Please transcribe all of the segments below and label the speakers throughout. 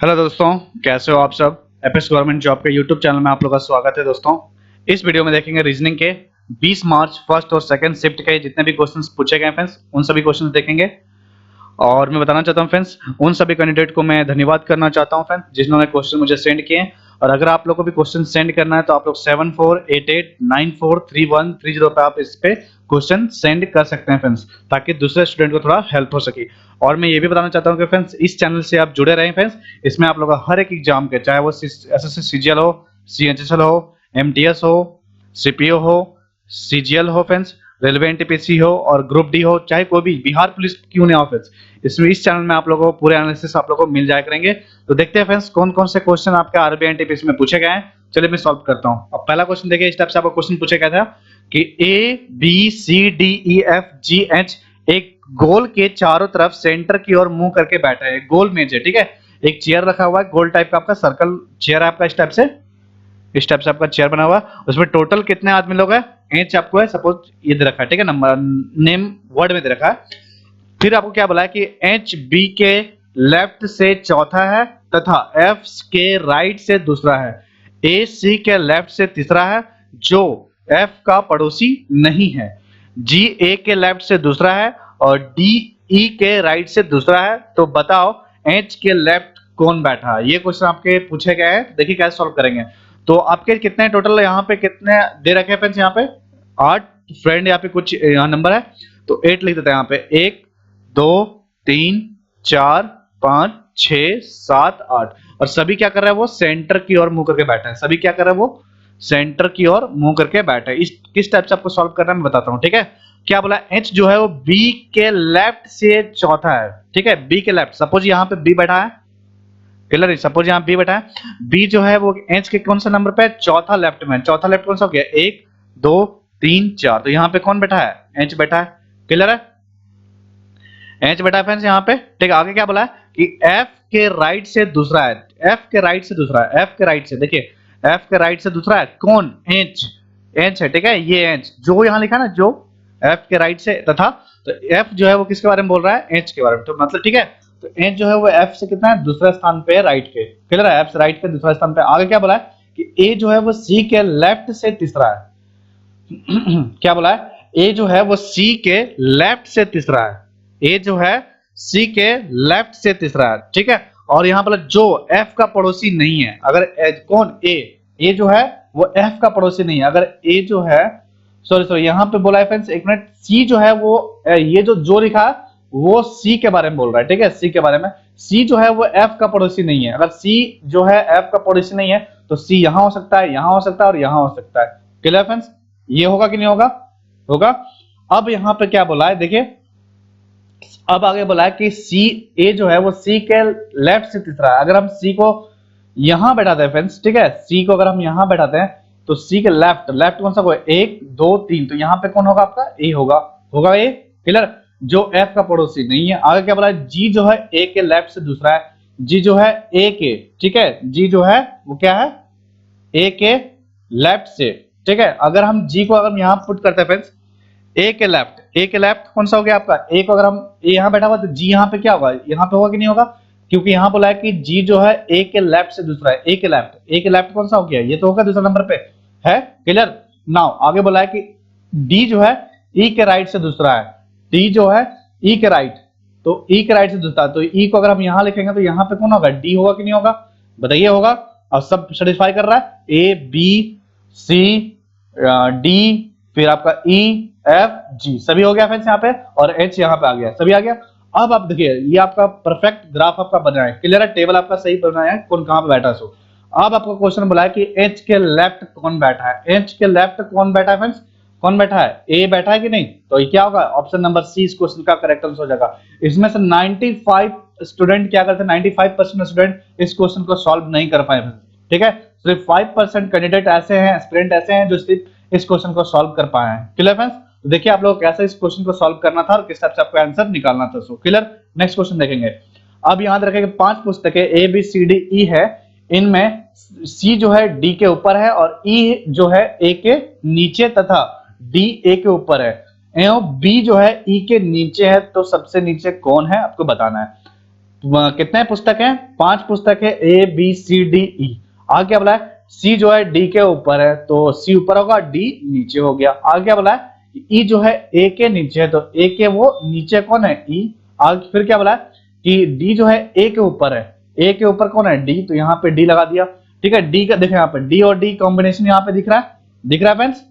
Speaker 1: Hello दोस्तों, कैसे हो आप सब। एपिस गवर्नमेंट जॉब के यूट्यूब चैनल में आप लोगों का स्वागत है। दोस्तों, इस वीडियो में देखेंगे रीजनिंग के 20 मार्च फर्स्ट और सेकंड शिफ्ट के जितने भी क्वेश्चंस पूछे गए फ्रेंड्स, उन सभी क्वेश्चंस देखेंगे। और मैं बताना चाहता हूं फ्रेंड्स, उन सभी कैंडिडेट को मैं धन्यवाद करना चाहता हूं फ्रेंड्स, जिन्होंने क्वेश्चन मुझे सेंड किए हैं। और अगर आप लोग को भी क्वेश्चन सेंड करना है तो आप लोग 7488943130 पे आप इस पे क्वेश्चन सेंड कर सकते हैं फ्रेंड्स, ताकि दूसरे स्टूडेंट को थोड़ा हेल्प हो सके। और मैं ये भी बताना चाहता हूँ कि फ्रेंड्स, इस चैनल से आप जुड़े रहें फ्रेंड्स। इसमें आप लोग का हर एक एग्जाम के, चाहे वो एसएससी सीजीएल हो, सीएचएसएल हो, एमटीएस हो, सीपीओ हो, सीजीएल हो फ्रेंड्स, रेलवे एनटीपीसी हो और ग्रुप डी हो, चाहे कोई भी बिहार पुलिस क्यों नहीं हो फ्रेंड्स, इसमें इस चैनल में आप लोगों को पूरे एनालिसिस आप लोगों को मिल जाया करेंगे। तो देखते हैं फ्रेंड्स, कौन कौन से क्वेश्चन आपके आरबीआई एनटीपीसी में पूछे गए हैं। चलिए मैं सॉल्व करता हूं। अब पहला क्वेश्चन देखिए, इस टाइप से आपको क्वेश्चन पूछा गया था कि A B C D E F G H एक गोल के चारों तरफ सेंटर की ओर मुंह करके बैठा है। गोल मेज है, ठीक है। एक चेयर रखा हुआ है, गोल टाइप का आपका सर्कल चेयर है आपका। इस टाइप से आपका चेयर बना हुआ, उसमें टोटल कितने आदमी लोग हैं, एच आपको है सपोज ये दे रखा है, ठीक है। नंबर नेम वर्ड में दे रखा है। फिर आपको क्या बोला है कि एच बी के लेफ्ट से चौथा है तथा एफ के राइट से दूसरा है, ए सी के लेफ्ट से तीसरा है जो एफ का पड़ोसी नहीं है, जी ए के लेफ्ट से दूसरा है और डी ई के राइट से दूसरा है। तो बताओ एच के लेफ्ट कौन बैठा है। ये क्वेश्चन आपके पूछे गए हैं। देखिए कैसे सॉल्व करेंगे। तो आपके कितने टोटल यहाँ पे कितने दे रखे हैं फ्रेंड्स, यहाँ पे 8 फ्रेंड, यहाँ पे कुछ यहाँ नंबर है तो 8 लिख देते हैं यहाँ पे। 1 2 3 4 5 6 7 8 और सभी क्या कर रहा है, वो सेंटर की ओर मुंह करके बैठा है। सभी क्या कर रहा है, वो सेंटर की ओर मुंह करके बैठा है। इस किस टाइप से आपको सॉल्व करना है मैं बताता हूं, ठीक है। क्या बोला, एच जो है वो बी के लेफ्ट से चौथा है, ठीक है। बी के लेफ्ट, सपोज यहाँ पे बी बैठा है, क्लियर। सपोज यहाँ बी बैठा है, बी जो है वो एच के कौन सा नंबर पे, चौथा लेफ्ट में। चौथा लेफ्ट कौन सा हो गया, 1 2 3 4। तो यहाँ पे कौन बैठा है, एच बैठा है, क्लियर है। एच बैठा है फ्रेंड्स यहाँ पे, ठीक है। आगे क्या बोला है कि एफ के राइट से दूसरा है, एफ के राइट से दूसरा है, एफ के राइट से, देखिए एफ के राइट से दूसरा है कौन, एच, एच है, ठीक है। ये एच जो यहाँ लिखा ना, जो एफ के राइट से तथा, तो एफ जो है वो किसके बारे में बोल रहा है, एच के बारे में। तो मतलब ठीक है, तो एच जो है वो एफ से कितना है, दूसरे स्थान पे है, राइट के, क्लियर है। एफ से राइट के दूसरे स्थान पे। आगे क्या बोला है कि ए जो है वो सी के लेफ्ट से तीसरा है। क्या बोला है, ए जो है वो सी के लेफ्ट से तीसरा है, ए जो है सी के लेफ्ट से तीसरा है, ठीक है। और यहां पर जो एफ का पड़ोसी नहीं है, अगर कौन, ए जो है वो एफ का पड़ोसी नहीं है। अगर ए जो है, सॉरी यहां पे बोला है फ्रेंड्स, एक मिनट, सी जो है वो ये जो लिखा है वो सी के बारे में बोल रहा है, ठीक है। सी के बारे में, सी जो है वो एफ का पड़ोसी नहीं है। अगर सी जो है एफ का पड़ोसी नहीं है तो सी यहां हो सकता है, यहां हो सकता है और यहां हो सकता है, क्लियर फ्रेंड्स। ये होगा कि नहीं होगा, होगा। अब यहां पे क्या बोला है, देखिए अब आगे बोला है कि सी, ए जो है वो सी के लेफ्ट से तीसरा है। अगर हम सी को यहां बैठाते हैं फ्रेंड्स, ठीक है, सी को अगर हम यहां बैठाते हैं तो सी के लेफ्ट, लेफ्ट कौन सा होगा, 1 2 3, तो यहां पे कौन होगा आपका, ए होगा, होगा ए, क्लियर, जो एफ का पड़ोसी नहीं है। आगे क्या बोला है, जी जो है ए के लेफ्ट से दूसरा है, जी जो है ए के, ठीक है, जी जो है वो क्या है, ए के लेफ्ट से, ठीक है। अगर हम जी को अगर यहां पुट करते हैं फ्रेंड्स, ए के लेफ्ट, ए के लेफ्ट कौन सा हो गया आपका, ए को अगर हम, ए यहां बैठा हुआ तो जी यहां पे क्या होगा, यहां पे होगा कि नहीं होगा, क्योंकि यहां बोला है कि जी जो है ए के लेफ्ट से दूसरा है, ए के लेफ्ट, ए के लेफ्ट कौन सा हो गया, ये तो होगा दूसरा नंबर पे है, क्लियर। नाउ आगे बोला है कि डी जो है ई के राइट से दूसरा है, डी जो है ई के राइट, तो ई के राइट से दूसरा, तो ई को अगर हम यहां लिखेंगे तो यहां पे कौन होगा, डी होगा कि नहीं होगा, बताइए होगा। अब सब सेटिस्फाई कर रहा है, ए बी सी डी, फिर आपका ई एफ जी, सभी हो गया फ्रेंड्स यहाँ पे, और एच यहाँ पे आ गया, सभी आ गया। अब आप देखिए ये आपका परफेक्ट ग्राफ आपका बना है, क्लियर है, टेबल आपका सही बनाया है, कौन कहां पे बैठा है। सो अब आपको क्वेश्चन बोला है कि एच के लेफ्ट कौन बैठा है, एच के लेफ्ट कौन बैठा है फ्रेंड्स, कौन बैठा है, ए बैठा है कि नहीं। तो ये क्या होगा, ऑप्शन नंबर सी इस क्वेश्चन का करेक्ट आंसर हो जाएगा। इसमें से 95 स्टूडेंट क्या करते हैं, 95% स्टूडेंट इस क्वेश्चन को सॉल्व नहीं कर पाए, ठीक है। सिर्फ 5% कैंडिडेट ऐसे हैं, एस्पिरेंट ऐसे हैं जो सिर्फ इस क्वेश्चन को सॉल्व कर पाए हैं, क्लियर फ्रेंड्स। तो देखिए आप लोग कैसे इस क्वेश्चन को सॉल्व करना था और किस टाइप से आपको आंसर निकालना था। सो क्लियर, नेक्स्ट क्वेश्चन देखेंगे। अब याद रखें कि 5 पुस्तकें ए बी सी डी ई है, इनमें सी जो है डी के ऊपर है और ई जो है ए के नीचे तथा डी ए के ऊपर है, बी जो है ई के नीचे है, तो सबसे नीचे कौन है आपको बताना है। कितने पुस्तक हैं? 5 पुस्तक है, ए बी सी डी ई। आगे क्या बोला है? सी जो है डी के ऊपर है तो सी ऊपर होगा, डी नीचे हो गया। आगे क्या बोला है? ई जो है ए के नीचे है तो ए के वो नीचे कौन है? ई। आगे फिर क्या बोला है कि डी जो है ए के ऊपर है, ए के ऊपर कौन है? डी, तो यहाँ पे डी लगा दिया। ठीक है, डी का देखो यहाँ पे डी और डी कॉम्बिनेशन यहाँ पे दिख रहा है, दिख रहा है फ्रेंड्स?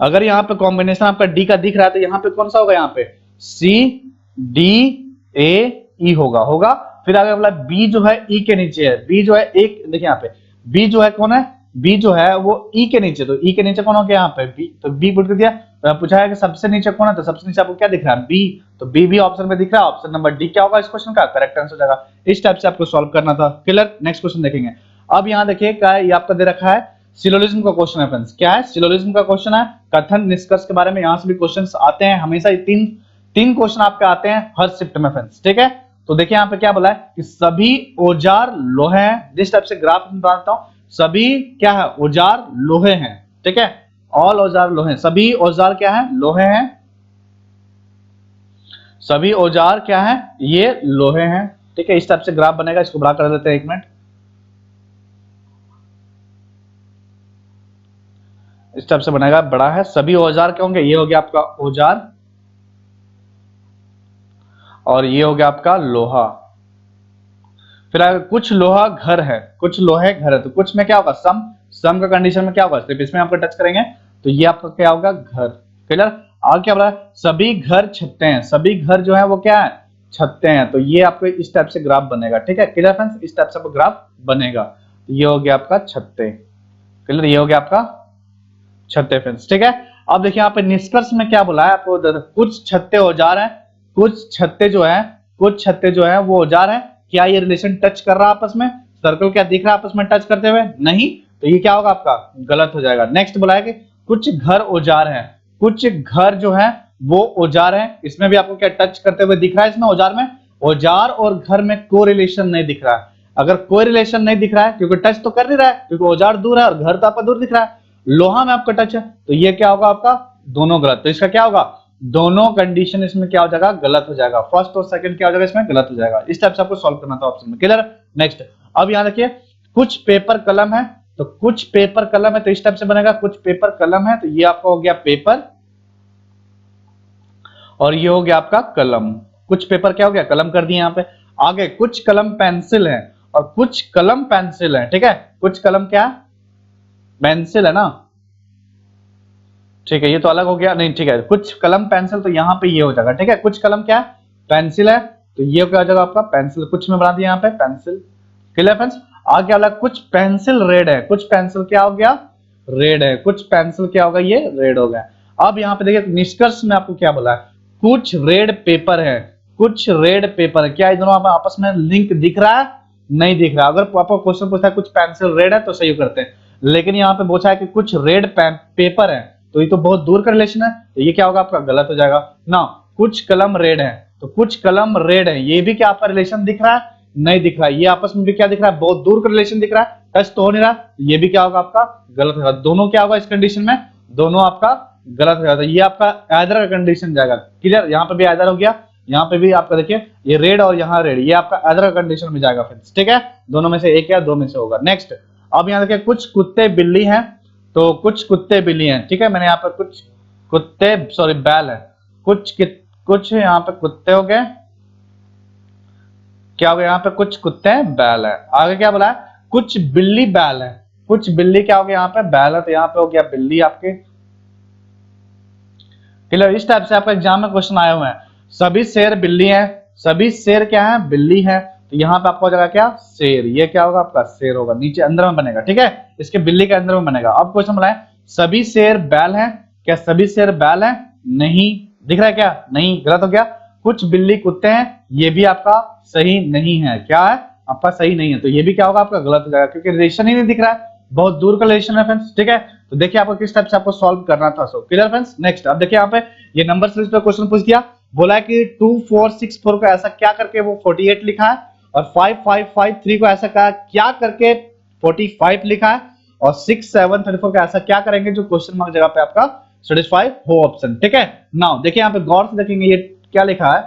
Speaker 1: अगर यहाँ पे कॉम्बिनेशन आपका डी का दिख रहा है तो यहाँ पे कौन सा होगा? यहाँ पे सी डी ए ई होगा, होगा। फिर आगे बोला बी जो है ई के नीचे है, बी जो है एक, देखिए यहाँ पे बी जो है कौन है? बी जो है वो ई के नीचे, तो ई के नीचे कौन हो गया? यहाँ पे बी, तो बी पुट कर दिया। तो पूछा है कि सबसे नीचे कौन है, तो सबसे नीचे आपको क्या दिख रहा है? बी, तो बी भी ऑप्शन में दिख रहा है। ऑप्शन नंबर डी क्या होगा इस क्वेश्चन का? करेक्ट आंसर हो जाएगा। इस टाइप से आपको सॉल्व करना था। क्लियर? नेक्स्ट क्वेश्चन देखेंगे। अब यहाँ देखिए क्या है, ये आपका दे रखा है सिलोजिज्म का क्वेश्चन है फ्रेंड्स। क्या है? सिलोजिज्म का क्वेश्चन है, कथन निष्कर्ष के बारे में। यहाँ से भी क्वेश्चंस आते हैं हमेशा, तीन क्वेश्चन आपके आते हैं हर शिफ्ट में फ्रेंड्स। ठीक है, तो देखिए यहाँ पे क्या बोला है कि सभी औजार लोहे हैं। जिस टाइप से ग्राफ में बनाता हूं, सभी क्या है? औजार लोहे हैं। ठीक है, ऑल औजार लोहे, सभी औजार क्या है? लोहे हैं। सभी औजार क्या है? ये लोहे हैं। ठीक है, इस टाइप से ग्राफ बनेगा। इसको बड़ा कर देते हैं, 1 मिनट। इस टाइप से बनेगा, बड़ा है। सभी औजार क्या होंगे? ये हो गया आपका औजार और ये हो गया आपका लोहा। फिर अगर कुछ लोहा घर है, कुछ लोहे घर है, तो कुछ में क्या होगा? सम, सम का कंडीशन में क्या होगा? सिर्फ इसमें आपको टच करेंगे तो ये आपका क्या होगा? घर। क्लियर? आगे क्या बोला? सभी घर छत्ते हैं, सभी घर जो है वो क्या है? छत्ते हैं। तो ये आपको इस टाइप से ग्राफ बनेगा। ठीक है क्लियर फ्रेंड्स? इस टाइप से आपको ग्राफ बनेगा। तो ये हो गया आपका छत्ते। क्लियर? ये हो गया आपका छत्ते फ्रेंड्स। ठीक है, अब देखिए यहाँ पे निष्कर्ष में क्या बोला है आपको? कुछ छत्ते औजार हैं, कुछ छत्ते जो है, कुछ छत्ते जो है वो औजार है। क्या ये रिलेशन टच कर रहा है आपस में? सर्कल क्या दिख रहा है आपस में टच करते हुए? नहीं, तो ये क्या होगा आपका? गलत हो जाएगा। नेक्स्ट बोला है कि कुछ घर औजार है, कुछ घर जो है वो औजार है। इसमें भी आपको क्या टच करते हुए दिख रहा है? इसमें औजार में, औजार और घर में कोई रिलेशन नहीं दिख रहा है। अगर कोई रिलेशन नहीं दिख रहा है क्योंकि टच तो कर नहीं रहा है, क्योंकि औजार दूर है और घर तो आपका दूर दिख रहा है। लोहा में आपका टच है, तो ये क्या होगा आपका? दोनों गलत। तो इसका क्या होगा? दोनों कंडीशन इसमें क्या हो जाएगा? गलत हो जाएगा। फर्स्ट और सेकंड क्या हो जाएगा? इसमें गलत हो जाएगा। इस टाइप से आपको सॉल्व करना था ऑप्शन में। क्लियर? नेक्स्ट, अब यहां देखिए कुछ पेपर कलम है, तो कुछ पेपर कलम है, तो इस टाइप से बनेगा। कुछ पेपर कलम है तो ये आपका हो गया पेपर और ये हो गया आपका कलम। कुछ पेपर क्या हो गया? कलम कर दिए यहाँ पे। आगे कुछ कलम पेंसिल है और कुछ कलम पेंसिल है। ठीक है, कुछ कलम क्या? पेंसिल है ना। ठीक है, ये तो अलग हो गया। नहीं ठीक है, कुछ कलम पेंसिल, तो यहाँ पे ये हो जाएगा। ठीक है, कुछ कलम क्या? पेंसिल है, तो ये क्या हो जाएगा आपका? पेंसिल। कुछ में बना दिया यहाँ पे पेंसिल। Clear friends? आगे वाला कुछ पेंसिल रेड है, कुछ पेंसिल क्या हो गया? रेड है। कुछ पेंसिल क्या होगा? ये रेड हो गया। अब यहाँ पे देखिए निष्कर्ष में आपको क्या बोला है? कुछ रेड पेपर है, कुछ रेड पेपर है। क्या ये दोनों आपस में लिंक दिख रहा है? नहीं दिख रहा। अगर आपको क्वेश्चन पूछता है कुछ पेंसिल रेड है तो सही करते हैं, लेकिन यहाँ पे पूछा है कि कुछ रेड पेपर है, तो ये तो बहुत दूर का रिलेशन है, तो ये क्या होगा आपका? गलत हो जाएगा ना। कुछ कलम रेड है, तो कुछ कलम रेड है, ये भी क्या आपका रिलेशन दिख रहा है? नहीं दिख रहा है। ये आपस में भी क्या दिख रहा है? बहुत दूर का रिलेशन दिख रहा है, टच तो हो नहीं रहा। ये भी क्या होगा आपका? गलत होगा। दोनों क्या होगा इस कंडीशन में? दोनों आपका गलत हो जाता है। ये आपका आइदर का कंडीशन जाएगा। क्लियर? यहाँ पे भी आइदर हो गया, यहाँ पे भी आपका देखिए ये रेड और यहाँ रेड, ये आपका आइदर का कंडीशन में जाएगा फ्रेंड्स। ठीक है, दोनों में से एक या दो में से होगा। नेक्स्ट, अब यहाँ देखिए कुछ कुत्ते बिल्ली हैं, तो कुछ कुत्ते बिल्ली हैं। ठीक है, मैंने यहाँ पर कुछ कुत्ते, सॉरी बैल है, कुछ यहाँ पे कुत्ते हो गए, क्या हो गया? यहाँ पे कुछ कुत्ते हैं, बैल है। आगे क्या बोला है? कुछ बिल्ली बैल है, कुछ बिल्ली क्या हो गया? यहाँ पे बैल है, तो यहाँ पे हो गया बिल्ली आपके। क्लियर? इस टाइप से आपका एग्जाम में क्वेश्चन आए हुए हैं। सभी शेर बिल्ली हैं, सभी शेर क्या है? बिल्ली है, तो यहाँ पे आपको हो जाएगा क्या? शेर। ये क्या होगा आपका? शेर होगा, नीचे अंदर में बनेगा। ठीक है, इसके बिल्ली के अंदर में बनेगा। अब क्वेश्चन बोला है सभी शेर बैल हैं, क्या सभी शेर बैल हैं? नहीं दिख रहा है क्या? नहीं, गलत हो गया। कुछ बिल्ली कुत्ते हैं, ये भी आपका सही नहीं है। क्या है आपका? सही नहीं है, तो ये भी क्या होगा आपका? गलत हो जाएगा, क्योंकि रिलेशन ही नहीं दिख रहा है, बहुत दूर का रिलेशन है फ्रेंड्स। ठीक है, तो देखिए आपको किस टाइप से आपको सॉल्व करना था। So clear friends? नेक्स्ट, अब देखिए यहाँ पे ये नंबर सीरीज पे क्वेश्चन पूछ दिया। बोला है कि 2464 को ऐसा क्या करके वो 48 लिखा है, और 5553 को ऐसा क्या करके 45 लिखा है, और 6734 को ऐसा क्या करेंगे जो क्वेश्चन मार्क जगह पे आपका सेटिस्फाई हो ऑप्शन। ठीक है, नाउ देखिए यहाँ पे गौर से देखेंगे ये क्या लिखा है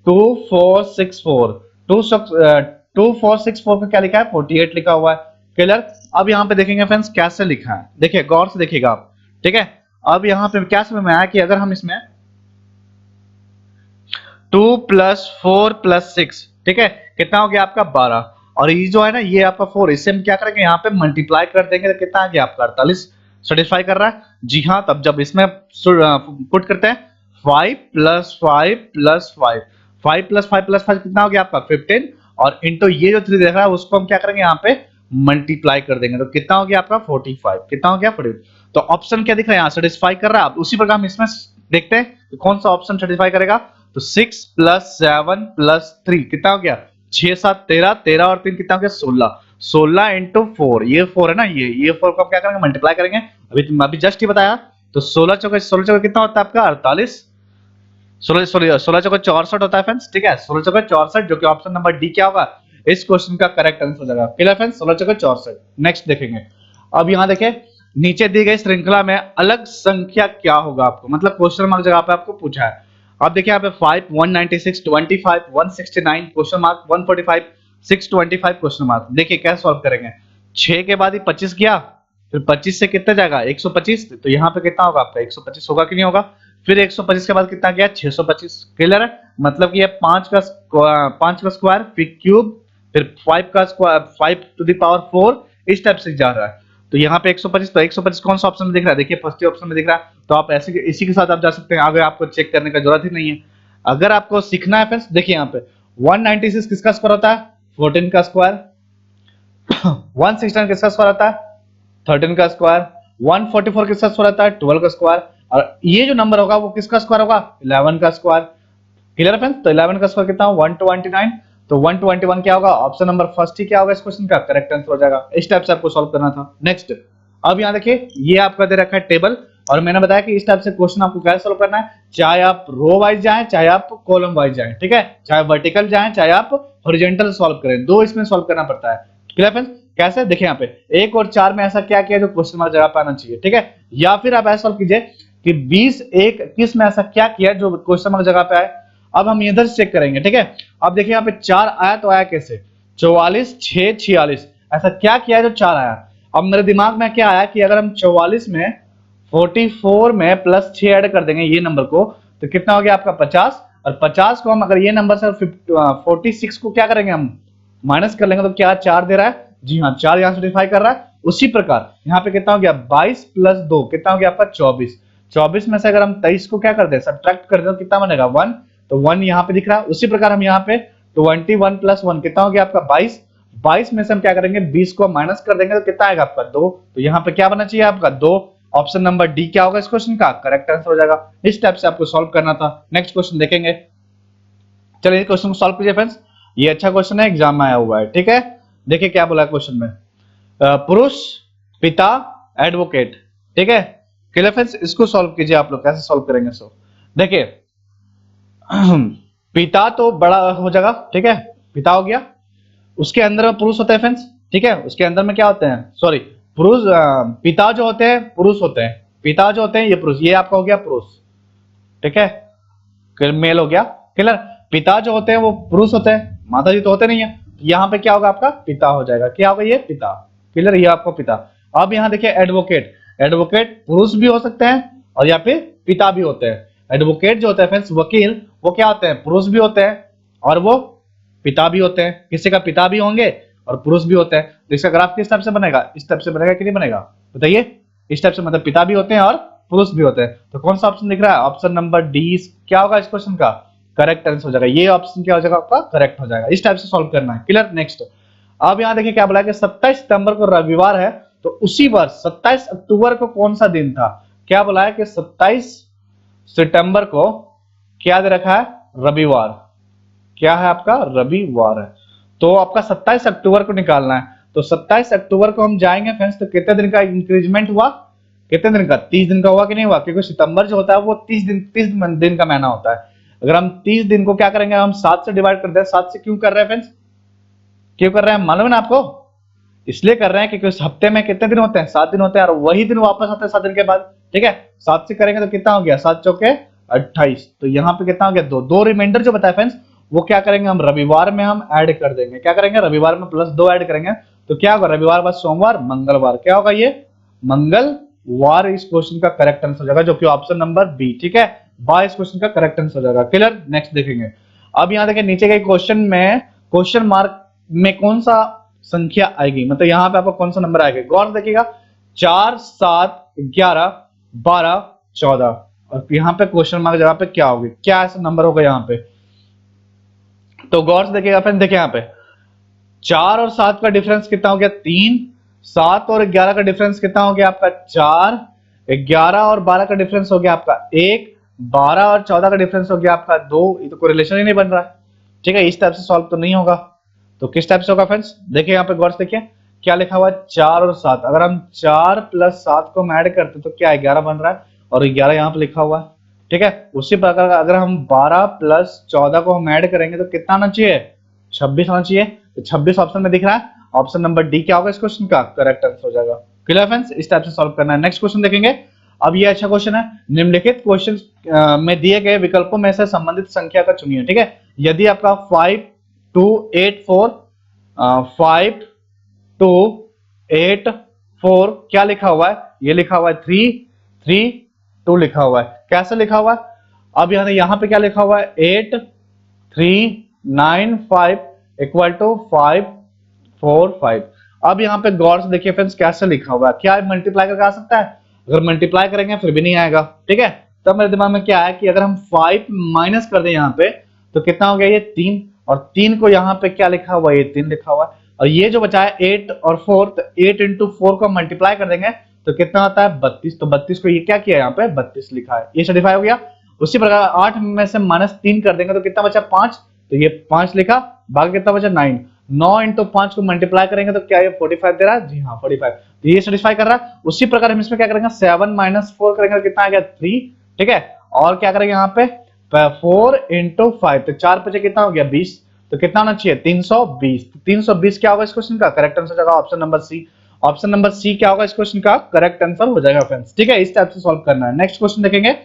Speaker 1: 2464 2464 का क्या लिखा है 48 लिखा हुआ है। क्लियर। अब यहाँ पे देखेंगे फ्रेंड्स कैसे लिखा है, देखिए गौर से देखिएगा आप, ठीक है। अब यहाँ पे क्या समझ में आया कि अगर हम इसमें 2 + 4 + 6, ठीक है, कितना हो गया आपका 12, और ये जो है ना ये आपका 4, इससे हम क्या करेंगे यहाँ पे मल्टीप्लाई कर देंगे तो कितना आ गया आपका 48। सेटिस्फाई कर रहा है जी हाँ। तब जब इसमें पुट करते हैं 5 + 5 + 5, 5 + 5 + 5 कितना हो गया आपका 15, और इंटू ये जो 3 देख रहा है उसको हम क्या करेंगे यहाँ पे मल्टीप्लाई कर देंगे तो कितना हो गया आपका 45, कितना हो गया 45। तो ऑप्शन क्या दिख रहा है यहाँ सेटिस्फाई कर रहा है। उसी प्रकार हम इसमें देखते हैं कि कौन सा ऑप्शन सेटिस्फाई करेगा। तो 6 + 7 + 3 कितना हो गया 6 7 13, 13 और 3 कितना हो गया 16, 16 × 4, ये 4 है ना, ये 4 को हम क्या करेंगे मल्टीप्लाई करेंगे, अभी जस्ट ही बताया। तो 16 चौके 16 चौके कितना होता है आपका 48, 16 16 चौके 64 होता है फ्रेंड्स, ठीक है, 16 चौके 64, जो कि ऑप्शन नंबर डी क्या होगा इस क्वेश्चन का करेक्ट आंसर हो जाएगा। क्लियर फ्रेंड्स, 16 चौके 64। नेक्स्ट देखेंगे। अब यहाँ देखें नीचे दी गई श्रृंखला में अलग संख्या क्या होगा, आपको मतलब क्वेश्चन मार्क जगह पे आपको पूछा है। अब देखिए यहाँ पे 5 196 25 169 क्वेश्चन मार्क 145 625 क्वेश्चन मार्क। देखिए कैसे सॉल्व करेंगे, 6 के बाद ही 25 किया, फिर 25 से कितना जाएगा 125, तो यहाँ पे कितना होगा आपका 125 होगा कि नहीं होगा। फिर 125 के बाद कितना गया 625। क्लियर है, मतलब कि ये 5 का स्क्वायर फिर क्यूब फिर 5 का स्क्वायर 5⁴ इस टाइप से जा रहा है। तो यहाँ पे 125, तो 125 कौन सा ऑप्शन में दिख रहा है, देखिए फर्स्ट ऑप्शन में दिख रहा है। तो आप ऐसे इसी के साथ आप जा सकते हैं, आगे आपको चेक करने का जरूरत ही नहीं है। अगर आपको सीखना है फ्रेंड्स, देखिए यहाँ पे 196 किसका स्क्वायर होता है 14 का स्क्वायर, 169 किसका स्क्वायर होता है 13 का स्क्वायर, 144 किसका स्क्वायर होता है 12 का स्क्वायर, और ये जो नंबर होगा वो किसका स्क्वायर होगा 11 का स्क्वायर। क्लियर है फ्रेंड्स, तो 11 का स्क्वायर कितना 129, तो 121 क्या होगा ऑप्शन नंबर फर्स्ट ही क्या होगा इस क्वेश्चन का करेक्ट आंसर हो जाएगा। इस टाइप से आपको सॉल्व करना था। नेक्स्ट, अब यहाँ देखिए ये आपका दे रखा है टेबल, और मैंने बताया कि इस टाइप से क्वेश्चन आपको कैसे सॉल्व करना है, चाहे आप रो वाइज जाएं चाहे आप कॉलम वाइज जाएं, ठीक है, चाहे वर्टिकल जाएं चाहे आप हॉरिजॉन्टल सॉल्व करें, दो इसमें सॉल्व करना पड़ता है। क्लियर फ्रेंड्स, कैसे देखिए यहाँ पे 1 और 4 में ऐसा क्या किया जो क्वेश्चन मार्क जगह पे आना चाहिए, ठीक है, या फिर आप ऐसा सॉल्व कीजिए कि 20 1 21 में ऐसा क्या किया जो क्वेश्चन मार्क जगह पे आए। अब हम इधर चेक करेंगे, ठीक है। अब देखिए यहाँ पे 4 आया तो आया कैसे 44 6 46, ऐसा क्या किया है जो 4 आया। अब मेरे दिमाग में क्या आया कि अगर हम 44 में 44 में प्लस 6 ऐड कर देंगे ये नंबर को तो कितना हो गया आपका 50, और 50 को हम अगर ये नंबर से 46 को क्या करेंगे हम माइनस कर लेंगे तो क्या 4 दे रहा है, जी हाँ 4 यहाँ सेटिस्फाई कर रहा है। उसी प्रकार यहाँ पे कितना हो गया 22 + 2 कितना हो गया आपका 24, 24 में से अगर हम 23 को क्या कर दे सब्ट्रैक्ट कर दे तो कितना बनेगा 1, तो 1 यहाँ पे दिख रहा है। उसी प्रकार हम यहाँ पे 21 + 1 कितना हो गया आपका 22, 22 में से हम क्या करेंगे 20 को माइनस कर देंगे तो कितना आएगा आपका 2, तो यहाँ पे क्या बनना चाहिए आपका 2, ऑप्शन नंबर डी क्या होगा इस क्वेश्चन का करेक्ट आंसर हो जाएगा। इस टाइप से आपको सॉल्व करना था। नेक्स्ट क्वेश्चन देखेंगे, चलिए इस क्वेश्चन को सॉल्व कीजिए फ्रेंड्स, ये अच्छा क्वेश्चन है एग्जाम में आया हुआ है, ठीक है। देखिए क्या बोला क्वेश्चन में, पुरुष पिता एडवोकेट, ठीक है। क्लियर फ्रेंड्स, इसको सॉल्व कीजिए आप लोग, कैसे सॉल्व करेंगे सो देखिए पिता तो बड़ा हो जाएगा, ठीक है, पिता हो गया, उसके अंदर में पुरुष होता है फ्रेंड्स, ठीक है, उसके अंदर में क्या होते हैं सॉरी पुरुष पिता जो होते हैं पुरुष होते हैं, पिता जो होते हैं ये पुरुष, ये आपका हो गया पुरुष, ठीक है, मेल हो गया। क्लियर, पिता जो होते हैं वो पुरुष होते हैं, माता जी तो होते नहीं है, यहाँ पे क्या होगा आपका पिता हो जाएगा, क्या होगा ये पिता। क्लियर, ये आपको पिता। अब यहाँ देखिए एडवोकेट, एडवोकेट पुरुष भी हो सकते हैं और यहाँ पे पिता भी होते हैं। एडवोकेट जो होता है फ्रेंड्स वकील, वो क्या होते हैं पुरुष भी होते हैं और वो पिता भी होते हैं, किसी का पिता भी होंगे और पुरुष भी होते हैं। तो इसका ग्राफ किस टाइप से बनेगा, इस टाइप से बनेगा कि नहीं बनेगा बताइए, इस टाइप से, मतलब पिता भी होते हैं और पुरुष भी होते हैं। तो कौन सा ऑप्शन दिख रहा है, ऑप्शन नंबर डी क्या होगा इस क्वेश्चन का करेक्ट आंसर हो जाएगा, ये ऑप्शन क्या हो जाएगा आपका करेक्ट हो जाएगा। इस टाइप से सॉल्व करना है। क्लियर, नेक्स्ट, अब यहाँ देखिए क्या बोला कि 27 सितंबर को रविवार है, तो उसी वर्ष 27 अक्टूबर को कौन सा दिन था। क्या बोला है कि 27 सितंबर को क्या दे रखा है रविवार, क्या है आपका रविवार है, तो आपका 27 अक्टूबर को निकालना है। तो 27 अक्टूबर को हम जाएंगे फ्रेंड्स, तो कितने दिन का इंक्रीजमेंट हुआ, कितने दिन का 30 दिन का हुआ कि नहीं हुआ, क्योंकि सितंबर जो होता है वो 30 दिन का महीना होता है। अगर हम 30 दिन को क्या करेंगे हम 7 से डिवाइड कर दें, 7 से क्यों कर रहे हैं फ्रेंड्स, क्यों कर रहे हैं मालूम है ना आपको, इसलिए कर रहे हैं क्योंकि उस हफ्ते में कितने दिन होते हैं 7 दिन होते हैं, और वही दिन वापस आते हैं 7 दिन के बाद, ठीक है। 7 से करेंगे तो कितना हो गया 7 चौके 28, तो यहाँ पे कितना हो गया 2 रिमाइंडर जो बताया फ्रेंड्स वो क्या करेंगे, हम रविवार में हम ऐड कर देंगे। क्या करेंगे, रविवार में +2 ऐड करेंगे तो क्या होगा, रविवार बाद सोमवार मंगलवार, क्या होगा ये मंगलवार। इस क्वेश्चन का करेक्ट आंसर हो जाएगा, जो कि ऑप्शन नंबर बी, ठीक है, बाय इस क्वेश्चन का करेक्ट आंसर हो जाएगा। क्लियर, नेक्स्ट देखेंगे। अब यहाँ देखिए नीचे के क्वेश्चन में क्वेश्चन मार्क में कौन सा संख्या आएगी, मतलब यहाँ पे आपको कौन सा नंबर आएगा, गौर से देखिएगा। 4, 7, 11, 12, 14 और यहाँ पे क्वेश्चन मार्क जगह पे क्या होगी, क्या ऐसा नंबर होगा यहाँ पे, तो गौर से देखिएगा फ्रेंड। देखिए यहाँ पे 4 और 7 का डिफरेंस कितना हो गया, 3। 7 और 11 का डिफरेंस कितना हो गया आपका, 4। 11 और 12 का डिफरेंस हो गया आपका 1। 12 और 14 का डिफरेंस हो गया आपका 2। ये तो कोई रिलेशन ही नहीं बन रहा है, ठीक है, इस टाइप से सॉल्व तो नहीं होगा। तो किस टाइप से होगा फ्रेंड्स, देखिए यहाँ पे गौर से देखिए क्या लिखा हुआ है, 4 और 7। अगर हम 4 + 7 को हम ऐड करते तो क्या 11 बन रहा है, और 11 यहाँ पे लिखा हुआ है, ठीक है। उसी प्रकार अगर हम 12 + 14 को हम ऐड करेंगे तो कितना आना चाहिए, 26 आना चाहिए। तो 26 ऑप्शन में दिख रहा है, ऑप्शन नंबर डी क्या होगा इस क्वेश्चन का करेक्ट आंसर हो जाएगा। क्लियर फ्रेंड्स, इस टाइप से सॉल्व करना है। नेक्स्ट क्वेश्चन देखेंगे। अब ये अच्छा क्वेश्चन है, निम्नलिखित क्वेश्चन में दिए गए विकल्पों में से संबंधित संख्या का चुनिए, ठीक है। यदि आपका 5 2 8 4 5 2 8 4 क्या लिखा हुआ है, ये लिखा हुआ है 3 3 2 लिखा हुआ है, कैसे लिखा हुआ है। अब यहाँ पे क्या लिखा हुआ है, 8 3 9 5 = 5 4 5। अब यहाँ पे गौर से देखिए फ्रेंड्स कैसे लिखा हुआ है, क्या मल्टीप्लाई करके आ सकता है, अगर मल्टीप्लाई करेंगे फिर भी नहीं आएगा, ठीक है। तब मेरे दिमाग में क्या आया कि अगर हम 5 माइनस कर दें यहाँ पे तो कितना हो गया, ये 3, और 3 को यहाँ पे क्या लिखा हुआ है, ये 3 लिखा हुआ है, और ये जो बचा है 8 और 4, तो 8 × 4 को मल्टीप्लाई कर देंगे तो कितना आता है 32। तो 32 को ये क्या किया, यहाँ पे 32 लिखा है, ये सर्टिफाई हो गया। उसी प्रकार 8 में से -3 कर देंगे तो कितना बचा 5, तो ये 5 लिखा, बाकी कितना बचा 9। 9 × 5 को मल्टीप्लाई करेंगे तो क्या ये 45 दे रहा है, जी हाँ 45, तो ये सेटिस्फाई कर रहा है। उसी प्रकार हम इसमें क्या करेंगे, 7 - 4 करेंगे तो कितना आ गया 3, ठीक है। और क्या करेंगे यहाँ पे 4 × 5, तो 4 5 कितना हो गया 20, तो कितना होना चाहिए 320। 320 क्या होगा इस क्वेश्चन का करेक्ट आंसर हो जाएगा option number C. Option number C क्या होगा इस क्वेश्चन का करेक्ट आंसर हो जाएगा फ्रेंड्स, ठीक है। इस टाइप से सॉल्व करना है। नेक्स्ट क्वेश्चन देखेंगे।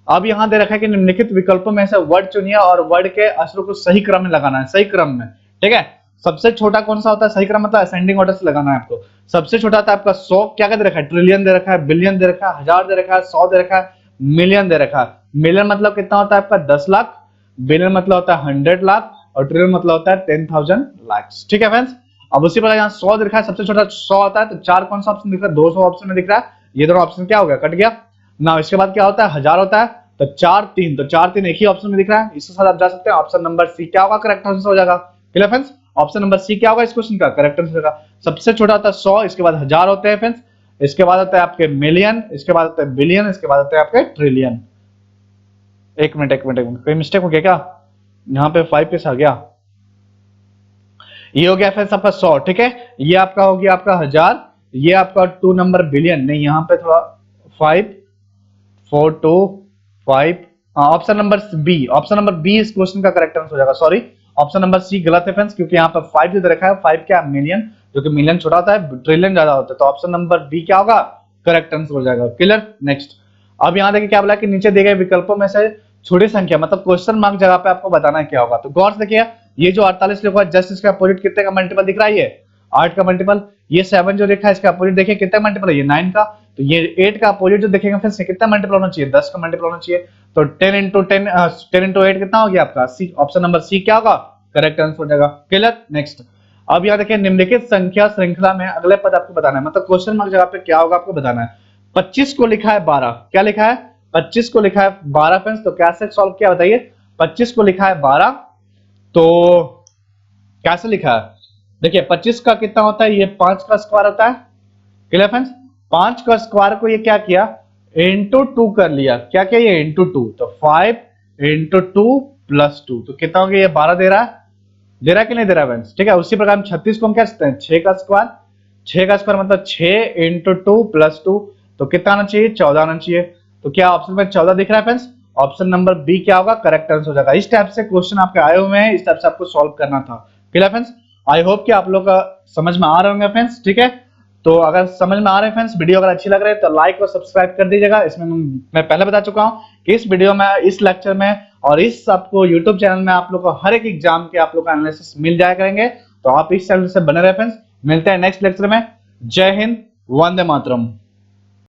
Speaker 1: अब यहाँ दे रखा है कि निम्नलिखित विकल्पों में से वर्ड चुनिए और वर्ड के अक्षरों को सही क्रम में लगाना है, सही क्रम में, ठीक है। सबसे छोटा कौन सा होता है, सही क्रम मतलब असेंडिंग ऑर्डर से लगाना है आपको। सबसे छोटा था आपका 100, क्या दे रखा है, ट्रिलियन दे रखा है, बिलियन दे रखा है, हजार दे रखा है, 100 दे रखा है, मिलियन दे रखा है। मिलियन मतलब कितना होता है आपका 10 लाख, बिलियन मतलब होता है 100 लाख, और ट्रिलियन मतलब होता है 10,000 लाख, ठीक है फ्रेंड्स। अब उसी प्रकार यहाँ 100 दिख रहा है, सबसे छोटा 100 होता है, तो 4 कौन सा ऑप्शन दिख रहा है, 200 ऑप्शन में दिख रहा है, ये दोनों ऑप्शन क्या हो गया, कट गया ना। इसके बाद क्या होता है 1000 होता है, तो 4 3, तो 4 3 एक ही ऑप्शन में दिख रहा है, इसके साथ आप जा सकते हैं। ऑप्शन नंबर सी क्या होगा करेक्ट आंसर हो जाएगा। Clear friends, option number C क्या होगा इस क्वेश्चन का करेक्ट आंसर होगा। सबसे छोटा होता है 100, इसके बाद 1000 होते हैं फ्रेंड्स, इसके बाद होता है आपके मिलियन, इसके बाद होता है बिलियन, इसके बाद होता है आपके ट्रिलियन। एक मिनट कोई मिस्टेक हो गया क्या, यहाँ पे 5 किस आ गया, ये हो गया फ्रेंड्स आपका 100, ठीक है। ये आपका हो गया आपका 1000, ये आपका 2 नंबर बिलियन, नहीं यहाँ पे थोड़ा 5 4 2 5, option number B, option number B इस क्वेश्चन का करेक्ट आंसर हो जाएगा। सॉरी, ऑप्शन नंबर सी गलत है फ्रेंड्स, क्योंकि यहाँ पर 5 जो दे रखा है 5 क्या मिलियन, जो कि मिलियन छोटा होता है, ट्रिलियन ज्यादा होता है, तो ऑप्शन नंबर बी क्या होगा करेक्ट आंसर हो जाएगा। Clear, next. अब यहाँ देखिए क्या बोला कि नीचे दिए गए विकल्पों में से छोटी संख्या, मतलब क्वेश्चन मार्क जगह पे आपको बताना है क्या होगा। तो गौर से देखिए ये जो 48 लिखा है जस्ट इसका अपोजिट कितने का मल्टीपल दिख रहा है, ये 8 का मल्टीपल। ये 7 जो लिखा है इसका अपोजिट देखिए कितना मल्टीपल है, ये 9 का। तो ये 8 का अपोजिट जो देखेंगे फिर से कितना मल्टीपल होना चाहिए, 10 का मल्टीपल होना चाहिए। तो 10 × 8 कितना हो गया आपका सी, ऑप्शन नंबर सी क्या होगा करेक्ट आंसर हो जाएगा। Clear, next. अब यहाँ देखिए निम्नलिखित संख्या श्रृंखला में अगले पद आपको बताना है, मतलब क्वेश्चन मार्क जगह पे क्या होगा आपको बताना है। 25 को लिखा है 12, क्या लिखा है 25 को लिखा है 12 फ्रेंड्स, तो कैसे सॉल्व किया बताइए। 25 को लिखा है 12, तो कैसे लिखा है, देखिए 25 का कितना होता है, ये 5 का स्क्वायर होता है। क्लियर फ्रेंड्स, 5 का स्क्वायर को ये क्या किया इंटू 2 कर लिया, क्या किया ये इंटू 2, तो 5 × 2 + 2, तो कितना हो गया ये 12 दे रहा है कि नहीं दे रहा है फ्रेंड्स, ठीक है। उसी प्रकार हम 36 को हम क्या सकते हैं 6 का स्क्वायर, 6 का स्क्वायर मतलब 6 × 2 + 2, तो कितना आना चाहिए 14 आना चाहिए। तो क्या ऑप्शन में 14 दिख रहा है फ्रेंड्स, ऑप्शन नंबर बी क्या होगा करेक्ट आंसर हो जाएगा। इस टाइप से क्वेश्चन आपके आए हुए हैं, इस टाइप से आपको सॉल्व करना था। क्लियर फ्रेंड्स, आई होप कि आप लोग का समझ में आ रहे होंगे फ्रेंड्स, ठीक है। तो अगर समझ में आ रहे हैं फ्रेंड्स, वीडियो अगर अच्छी लग रही है तो लाइक और सब्सक्राइब कर दीजिएगा। इसमें मैं पहले बता चुका हूं कि इस वीडियो में, इस लेक्चर में और इस आपको यूट्यूब चैनल में आप लोग को हर एक एग्जाम के आप लोग का एनालिसिस मिल जाया करेंगे। तो आप इस चैनल से बने रहे फ्रेंड्स। मिलते हैं नेक्स्ट लेक्चर में। जय हिंद, वंदे मातरम।